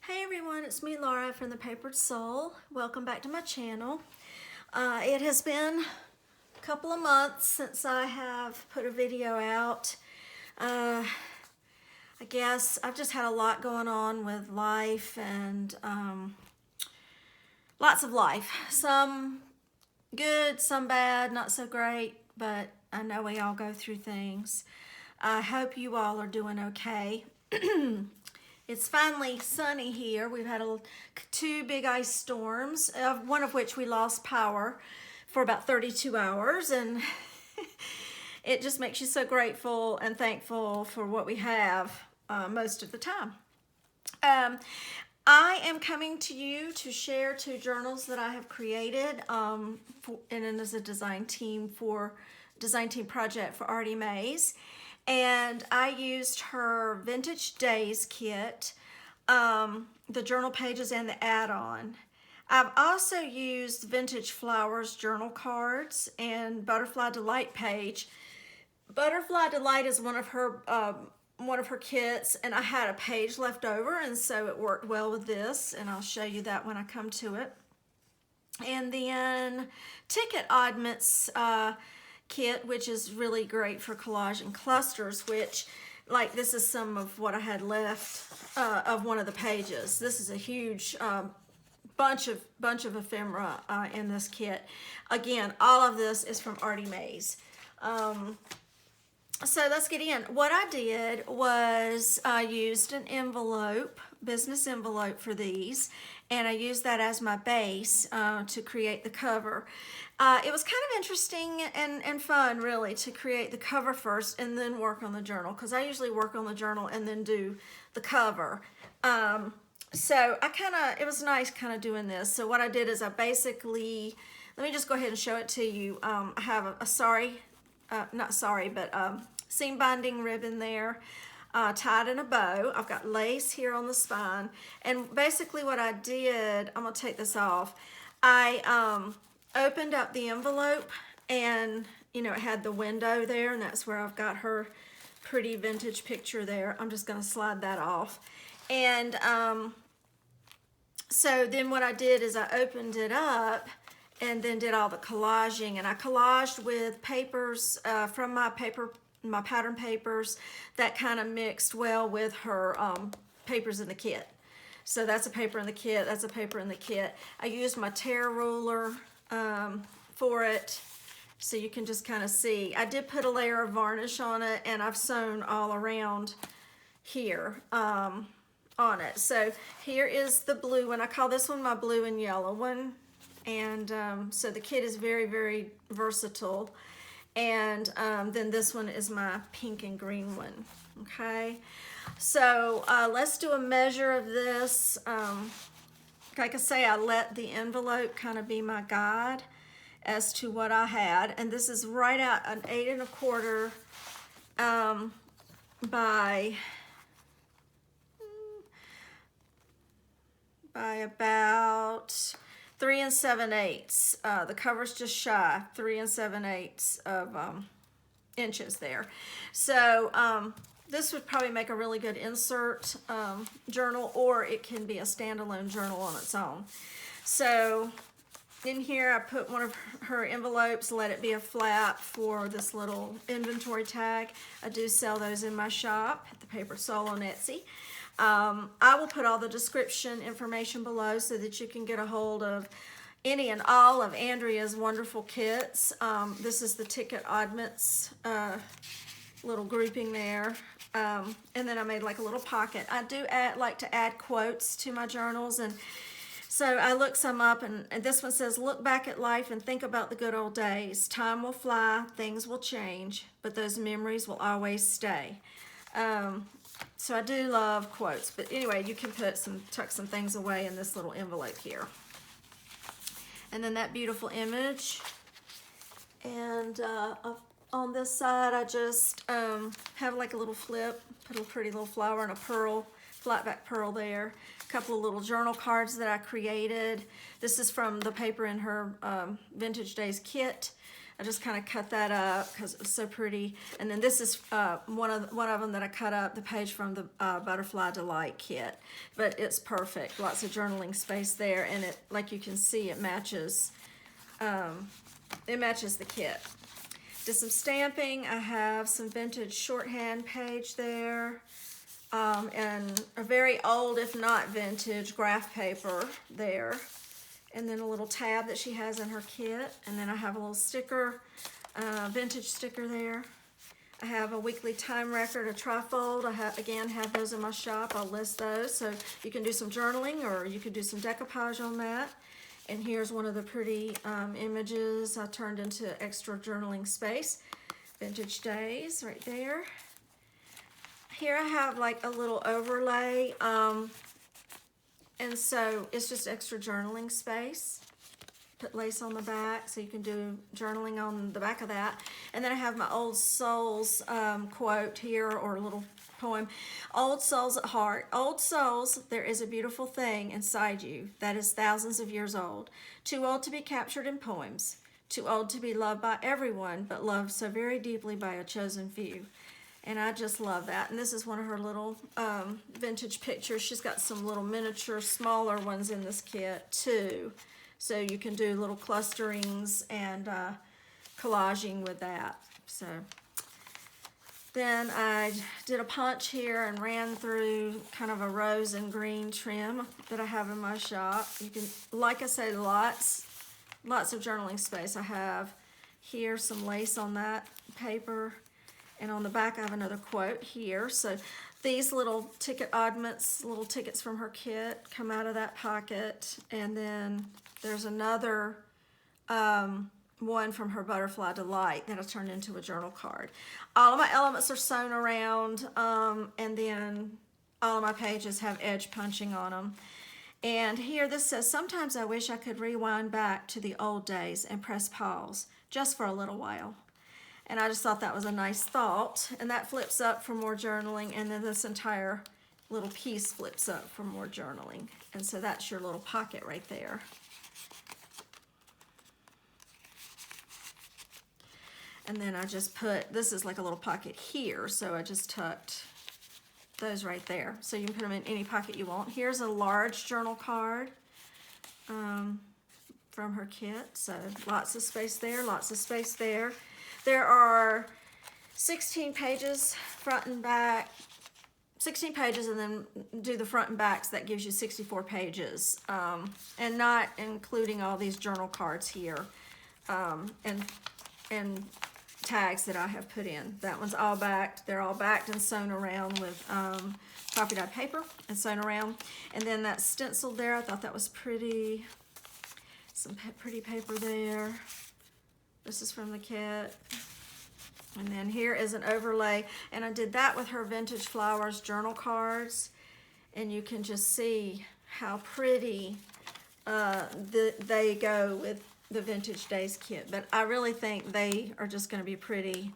Hey everyone, it's me Laura from The Papered Soul. Welcome back to my channel. It has been a couple of months since I have put a video out. I guess I've just had a lot going on with life and lots of life. Some good, some bad, not so great, but I know we all go through things. I hope you all are doing okay. It's finally sunny here. We've had two big ice storms, one of which we lost power for about 32 hours, and it just makes you so grateful and thankful for what we have most of the time. I am coming to you to share two journals that I have created, and as a design team project for Artymaze. And I used her Vintage Days kit, the journal pages, and the add-on. I've also used Vintage Flowers journal cards and Butterfly Delight page. Butterfly Delight is one of her kits, and I had a page left over, and so it worked well with this, and I'll show you that when I come to it. And then Ticket Oddments kit, which is really great for collage and clusters, which, like, this is some of what I had left of one of the pages. This is a huge bunch of ephemera in this kit. Again, all of this is from Artymaze. So let's get in. What I did was I used an envelope, business envelope for these, and I used that as my base to create the cover. It was kind of interesting and fun, really, to create the cover first and then work on the journal, because I usually work on the journal and then do the cover. So it was nice kind of doing this. So what I did is I basically, let me just go ahead and show it to you. I have a seam binding ribbon there, tied in a bow. I've got lace here on the spine, and basically what I did, I'm gonna take this off. I opened up the envelope, and it had the window there, and that's where I've got her pretty vintage picture there. I'm just gonna slide that off, and so then what I did is I opened it up and then did all the collaging, and I collaged with papers from my pattern papers that kind of mixed well with her papers in the kit. So that's a paper in the kit, that's a paper in the kit. I used my tear ruler for it, so you can just kind of see. I did put a layer of varnish on it, and I've sewn all around here on it. So here is the blue one. I call this one my blue and yellow one. And so the kit is very, very versatile. And then this one is my pink and green one. Okay, so let's do a measure of this. Like I say, I let the envelope kind of be my guide as to what I had. And this is right out an 8 1/4 by about 3 7/8. The cover's just shy, 3 7/8 of inches there. So this would probably make a really good insert journal, or it can be a standalone journal on its own. So in here I put one of her envelopes, let it be a flap for this little inventory tag. I do sell those in my shop at The Papered Soul on Etsy. I will put all the description information below so that you can get a hold of any and all of Andrea's wonderful kits. This is the Ticket Oddments little grouping there. And then I made like a little pocket. I do like to add quotes to my journals, and so I looked some up, and this one says, "Look back at life and think about the good old days. Time will fly, things will change, but those memories will always stay." So I do love quotes, but anyway, you can tuck some things away in this little envelope here. And then that beautiful image. And on this side, I just have like a little flip, put a pretty little flower and a pearl, flat back pearl there. A couple of little journal cards that I created. This is from the paper in her Vintage Days kit. I just kind of cut that up because it was so pretty. And then this is one of them that I cut up, the page from the Butterfly Delight kit. But it's perfect. Lots of journaling space there, and it, like you can see, it matches. It matches the kit. Did some stamping. I have some vintage shorthand page there, and a very old, if not vintage, graph paper there. And then a little tab that she has in her kit. And then I have a little sticker, vintage sticker there. I have a weekly time record, a trifold. I have those in my shop. I'll list those. So you can do some journaling or you could do some decoupage on that. And here's one of the pretty images I turned into extra journaling space. Vintage Days right there. Here I have like a little overlay. And so it's just extra journaling space. Put lace on the back so you can do journaling on the back of that. And then I have my Old Souls quote here, or a little poem. Old souls at heart. Old souls, there is a beautiful thing inside you that is thousands of years old. Too old to be captured in poems. Too old to be loved by everyone, but loved so very deeply by a chosen few. And I just love that. And this is one of her little vintage pictures. She's got some little miniature, smaller ones in this kit too. So you can do little clusterings and collaging with that. So then I did a punch here and ran through kind of a rose and green trim that I have in my shop. You can, like I say, lots of journaling space. I have here some lace on that paper. And on the back, I have another quote here. So these little ticket oddments, little tickets from her kit, come out of that pocket. And then there's another one from her Butterfly Delight that I turned into a journal card. All of my elements are sewn around, and then all of my pages have edge punching on them. And here this says, sometimes I wish I could rewind back to the old days and press pause just for a little while. And I just thought that was a nice thought. And that flips up for more journaling. And then this entire little piece flips up for more journaling. And so that's your little pocket right there. And then I just put, this is like a little pocket here. So I just tucked those right there. So you can put them in any pocket you want. Here's a large journal card from her kit. So lots of space there, lots of space there. There are 16 pages front and back, 16 pages, and then do the front and backs. That gives you 64 pages, and not including all these journal cards here, and tags that I have put in. That one's all backed. They're all backed and sewn around with coffee dyed paper and sewn around. And then that stenciled there, I thought that was pretty. Some pretty paper there. This is from the kit. And then here is an overlay. And I did that with her Vintage Flowers journal cards. And you can just see how pretty they go with the Vintage Days kit. But I really think they are just going to be pretty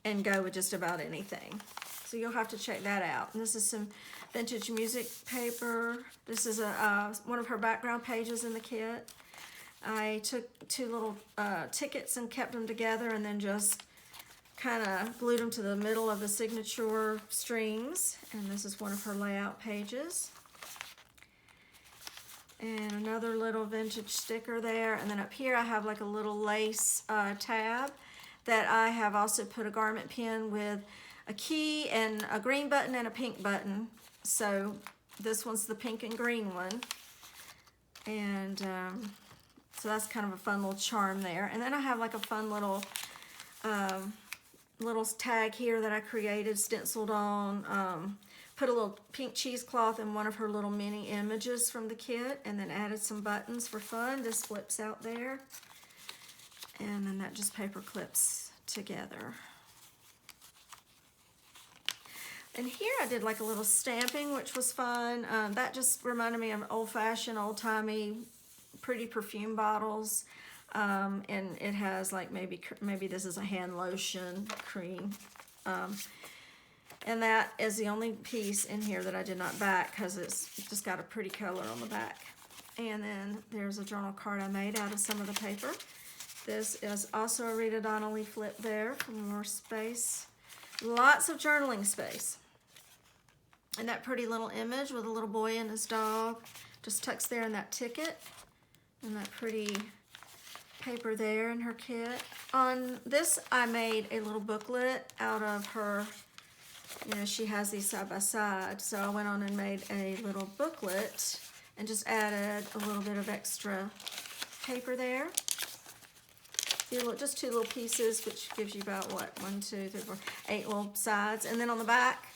and go with just about anything. So you'll have to check that out. And this is some vintage music paper. This is one of her background pages in the kit. I took two little tickets and kept them together, and then just kind of glued them to the middle of the signature strings. And this is one of her layout pages. And another little vintage sticker there. And then up here I have like a little lace tab that I have also put a garment pin with a key and a green button and a pink button. So this one's the pink and green one. And so that's kind of a fun little charm there. And then I have like a fun little little tag here that I created, stenciled on. Put a little pink cheesecloth in one of her little mini images from the kit, and then added some buttons for fun. This flips out there. And then that just paper clips together. And here I did like a little stamping, which was fun. That just reminded me of old-fashioned, old-timey, pretty perfume bottles. And it has like maybe this is a hand lotion cream. And that is the only piece in here that I did not back because it's just got a pretty color on the back. And then there's a journal card I made out of some of the paper. This is also a Rita Donnelly flip there for more space. Lots of journaling space. And that pretty little image with a little boy and his dog just tucks there in that ticket. And that pretty paper there in her kit. On this, I made a little booklet out of her, you know, she has these side by side. So I went on and made a little booklet and just added a little bit of extra paper there. Just two little pieces, which gives you about what, 1, 2, 3, 4, 8 little sides. And then on the back,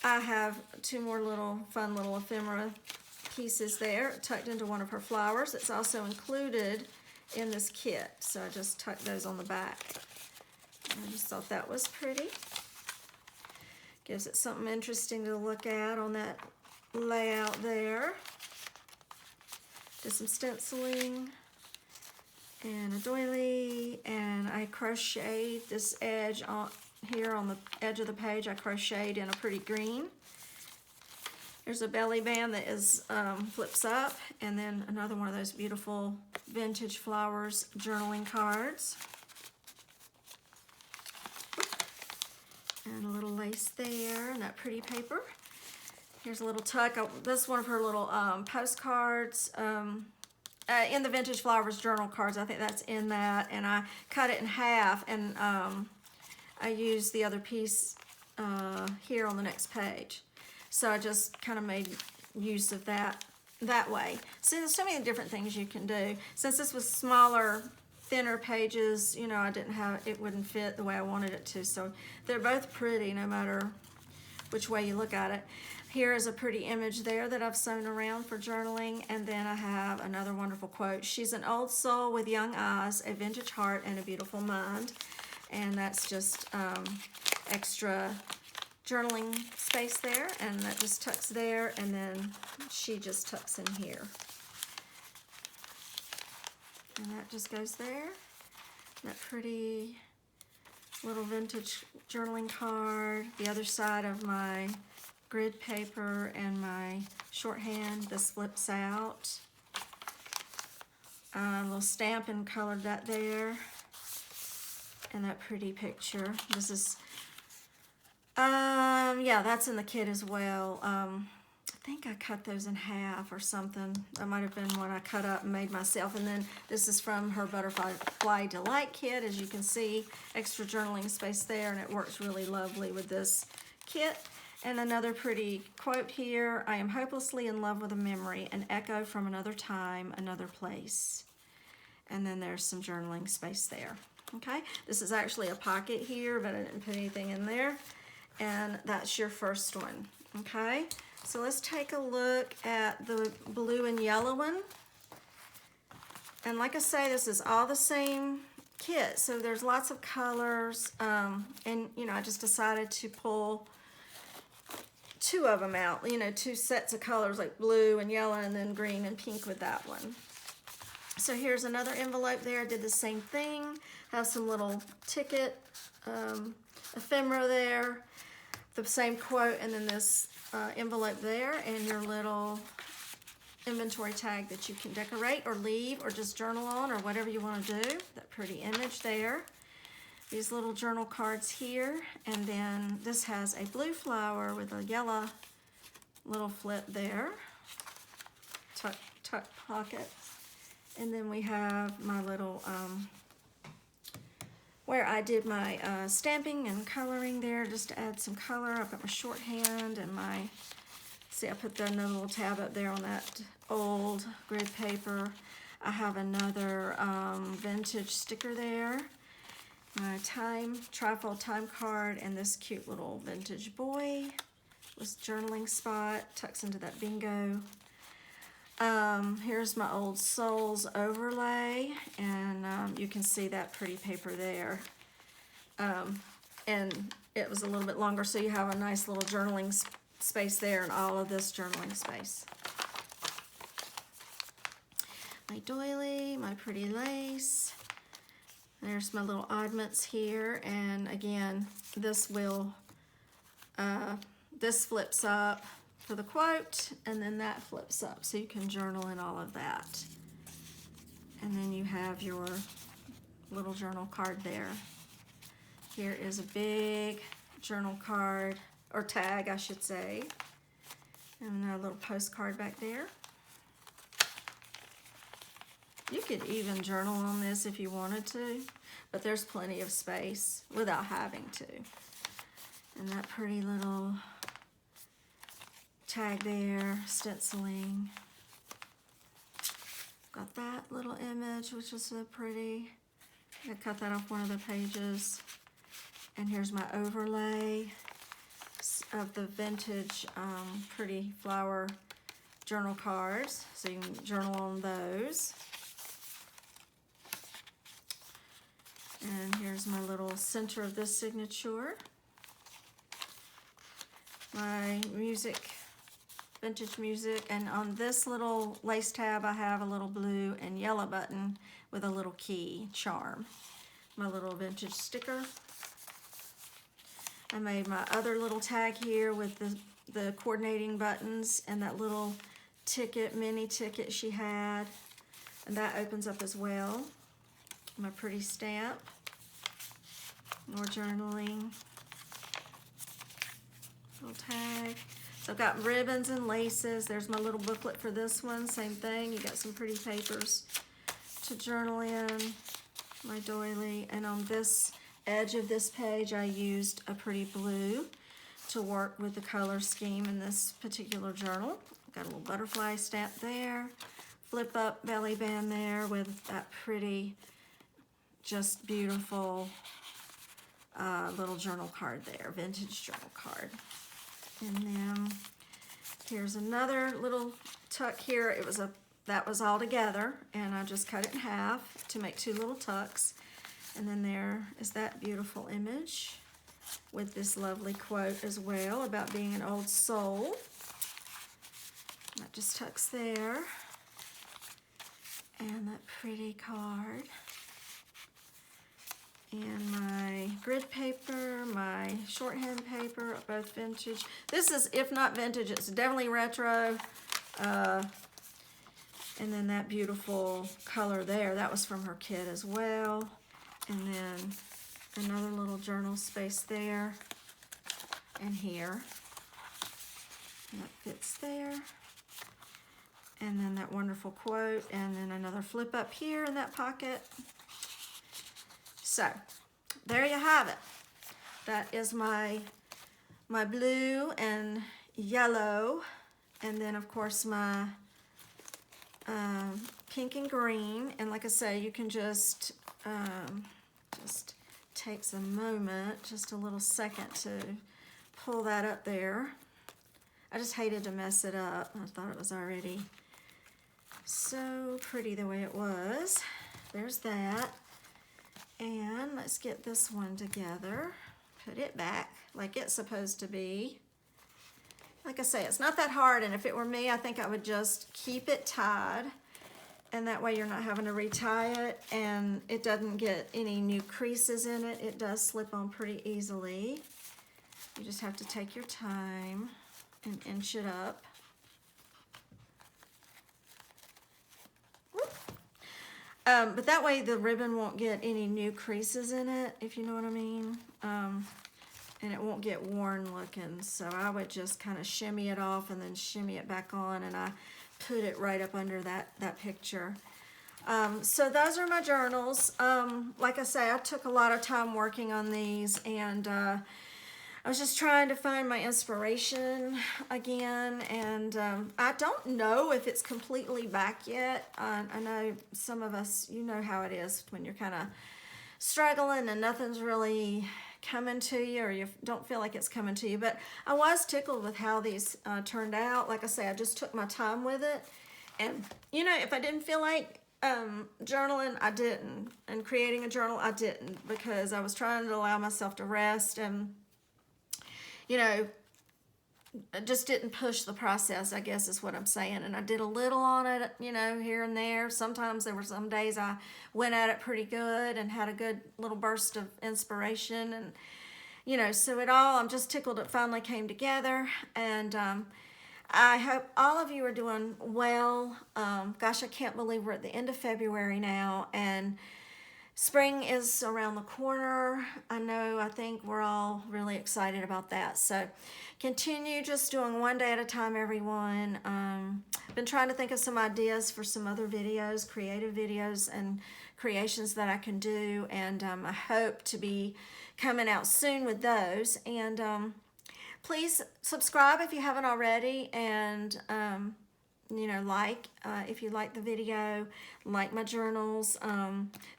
I have 2 more little fun little ephemera pieces there, tucked into one of her flowers. It's also included in this kit, so I just tucked those on the back. I just thought that was pretty. Gives it something interesting to look at on that layout there. Did some stenciling and a doily, and I crocheted this edge on here on the edge of the page. I crocheted in a pretty green. There's a belly band that is flips up, and then another one of those beautiful vintage flowers journaling cards. And a little lace there, and that pretty paper. Here's a little tuck. This is one of her little postcards. In the Vintage Flowers journal cards, I think that's in that, and I cut it in half, and I used the other piece here on the next page. So I just kind of made use of that way. So there's so many different things you can do. Since this was smaller, thinner pages, you know, I didn't have, it wouldn't fit the way I wanted it to. So they're both pretty no matter which way you look at it. Here is a pretty image there that I've sewn around for journaling, and then I have another wonderful quote. She's an old soul with young eyes, a vintage heart, and a beautiful mind. And that's just extra journaling space there, and that just tucks there, and then she just tucks in here. And that just goes there. That pretty little vintage journaling card. The other side of my grid paper and my shorthand, this flips out. A little stamp and colored that there. And that pretty picture. This is, yeah, that's in the kit as well. I think I cut those in half or something. That might have been one I cut up and made myself. And then this is from her Butterfly Delight kit. As you can see, extra journaling space there, and it works really lovely with this kit. And another pretty quote here. I am hopelessly in love with a memory, an echo from another time, another place. And then there's some journaling space there. Okay, this is actually a pocket here, but I didn't put anything in there. And that's your first one. Okay, so let's take a look at the blue and yellow one. And like I say, this is all the same kit, so there's lots of colors. And you know, I just decided to pull 2 of them out, you know, 2 sets of colors, like blue and yellow, and then green and pink with that one. So here's another envelope there. I did the same thing. Have some little ticket ephemera there, the same quote, and then this envelope there, and your little inventory tag that you can decorate or leave or just journal on or whatever you want to do. That pretty image there. These little journal cards here, and then this has a blue flower with a yellow little flip there. Tuck pocket. And then we have my little, where I did my stamping and coloring there just to add some color. I've got my shorthand and my, see, I put another little tab up there on that old grid paper. I have another vintage sticker there. My trifold time card, and this cute little vintage boy with journaling spot, tucks into that bingo. Here's my old souls overlay, and you can see that pretty paper there. And it was a little bit longer, so you have a nice little journaling space there and all of this journaling space. My doily, my pretty lace. There's my little oddments here, and again, this will, this flips up for the quote, and then that flips up, so you can journal in all of that. And then you have your little journal card there. Here is a big journal card, or tag, I should say. And a little postcard back there. You could even journal on this if you wanted to, but there's plenty of space without having to. And that pretty little tag there, stenciling. Got that little image, which is so pretty. I cut that off one of the pages. And here's my overlay of the vintage pretty flower journal cards. So you can journal on those. And here's my little center of this signature. My music, vintage music, and on this little lace tab I have a little blue and yellow button with a little key charm. My little vintage sticker. I made my other little tag here with the coordinating buttons and that little ticket, mini ticket she had, and that opens up as well. My pretty stamp, more journaling, little tag. So I've got ribbons and laces. There's my little booklet for this one, same thing. You got some pretty papers to journal in, my doily. And on this edge of this page, I used a pretty blue to work with the color scheme in this particular journal. Got a little butterfly stamp there, flip up belly band there with that pretty, just beautiful little journal card there, vintage journal card. And then here's another little tuck here. That was all together, and I just cut it in half to make two little tucks. And then there is that beautiful image with this lovely quote as well about being an old soul. That just tucks there. And that pretty card. And my grid paper, my shorthand paper, both vintage. This is, if not vintage, it's definitely retro. And then that beautiful color there, that was from her kit as well. And then another little journal space there and here. And that fits there. And then that wonderful quote, and then another flip up here in that pocket. So, there you have it. That is my blue and yellow, and then of course my pink and green. And like I say, you can just takes a moment, just a little second to pull that up there. I just hated to mess it up. I thought it was already so pretty the way it was. There's that. And let's get this one together. Put it back like it's supposed to be. Like I say, it's not that hard, and if it were me, I think I would just keep it tied, and that way you're not having to retie it, and it doesn't get any new creases in it. It does slip on pretty easily. You just have to take your time and inch it up. But that way the ribbon won't get any new creases in it, if you know what I mean. And it won't get worn looking. So I would just kind of shimmy it off and then shimmy it back on, and I put it right up under that picture. So those are my journals. Like I say, I took a lot of time working on these, and I was just trying to find my inspiration again, and I don't know if it's completely back yet. I know some of us, you know how it is when you're kind of struggling and nothing's really coming to you, or you don't feel like it's coming to you. But I was tickled with how these turned out. Like I say, I just took my time with it, and you know, if I didn't feel like journaling, I didn't, and creating a journal, I didn't, because I was trying to allow myself to rest, and you know, I just didn't push the process, I guess is what I'm saying. And I did a little on it, you know, here and there. Sometimes there were some days I went at it pretty good and had a good little burst of inspiration. And, you know, so it all, I'm just tickled it finally came together. And I hope all of you are doing well. Gosh, I can't believe we're at the end of February now. And Spring is around the corner. I think we're all really excited about that. So continue just doing one day at a time, everyone. Been trying to think of some ideas for some other videos, creative videos and creations that I can do. And I hope to be coming out soon with those. And please subscribe if you haven't already. And if you like the video, like my journals.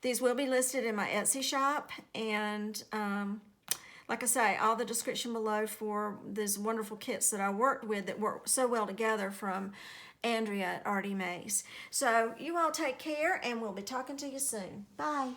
These will be listed in my Etsy shop, and like I say, all the description below for these wonderful kits that I worked with that work so well together from Andrea at Artymaze. So you all take care, and we'll be talking to you soon. Bye.